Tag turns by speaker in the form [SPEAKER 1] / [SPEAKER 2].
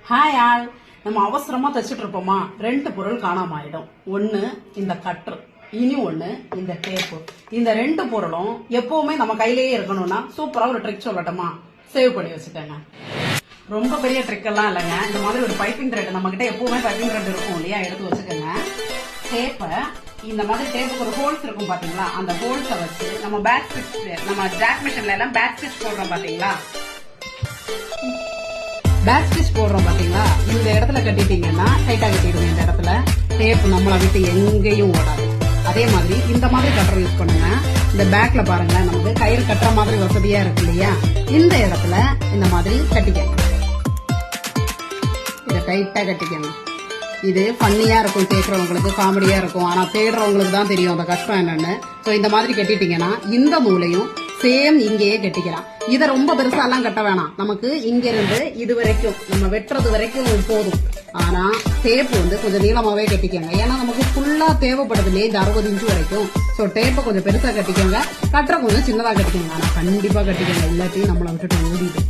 [SPEAKER 1] Hi all, நம்ம அவசரமா தச்சுட்டு இருப்போமா, ரெண்டு பொருள் காணாம ஆயிடும். ஒன்னு இந்த கட்டர், இனி ஒண்ணு இந்த டேப்பு. இந்த ரெண்டு பொருளும் எப்பவுமே நம்ம கையிலேயே இருக்கணும்னா சூப்பரா ஒரு ட்ரிக் சொல்லட்டுமா? சேவ் பண்ணி வச்சுக்கோங்க. ரொம்ப பெரிய ட்ரிக் எல்லாம் இல்லைங்க. இந்த மாதிரி ஒரு பைப்பிங் த்ரெட், நம்ம கிட்ட எப்பவுமே பைப்பிங் த்ரெட் இருக்கும் இல்லையா, எடுத்து வச்சுக்கோங்க. டேப்பை இந்த மாதிரி டேப்புக்கு ஒரு ஹோல்ஸ் இருக்கும் பாத்தீங்களா, அந்த ஹோல்ஸை வச்சு நம்ம பேக் ஸ்டிச், நம்ம ஜாக் மிஷின்ல எல்லாம் பேக் ஸ்டிச் போடுறோம் பாத்தீங்களா, பேக் ஸ்டிச் போடுறோம் பாத்தீங்களா, இந்த இடத்துல கட்டிட்டீங்கன்னா டைட்டா கட்டிடுங்க. இந்த இடத்துல டேப் நம்மளை விட்டு எங்கேயும் ஓடாது. அதே மாதிரி இந்த மாதிரி கட்டர் யூஸ் பண்ணுங்க. இந்த பேக்ல பாருங்க, நமக்கு கயிறு கட்டுற மாதிரி வசதியா இருக்கு இல்லையா, இந்த இடத்துல இந்த மாதிரி கட்டிக்கங்க. இதை டைட்டா கட்டிக்கங்க. இது ஃபன்னியா இருக்கும், கேட்கறவங்களுக்கு காமெடியா இருக்கும், ஆனா தேடுறவங்களுக்கு தான் தெரியும் அந்த கஷ்டம் என்னன்னு. சோ இந்த மாதிரி கட்டிட்டீங்கன்னா இந்த மூலையும் சேம் இங்கேயே கட்டிக்கலாம். இதை ரொம்ப பெருசா எல்லாம் கட்ட வேணாம், நமக்கு இங்க இருந்து இது வரைக்கும் நம்ம வெட்டுறது வரைக்கும் போதும். ஆனா டேப் கொஞ்சம் நீளமாவே கட்டிக்கோங்க, ஏன்னா நமக்கு ஃபுல்லா தேவைப்படுது இல்லையே இந்த 60 இன்ச்சு வரைக்கும். சோ டேப்பை கொஞ்சம் பெருசா கட்டிக்கோங்க, கட்டுற கொஞ்சம் சின்னதா கட்டிக்கோங்க. ஆனா கண்டிப்பா கட்டிக்கோங்க, இல்லாட்டி நம்மளை விட்டுட்டு ஓடிடும்.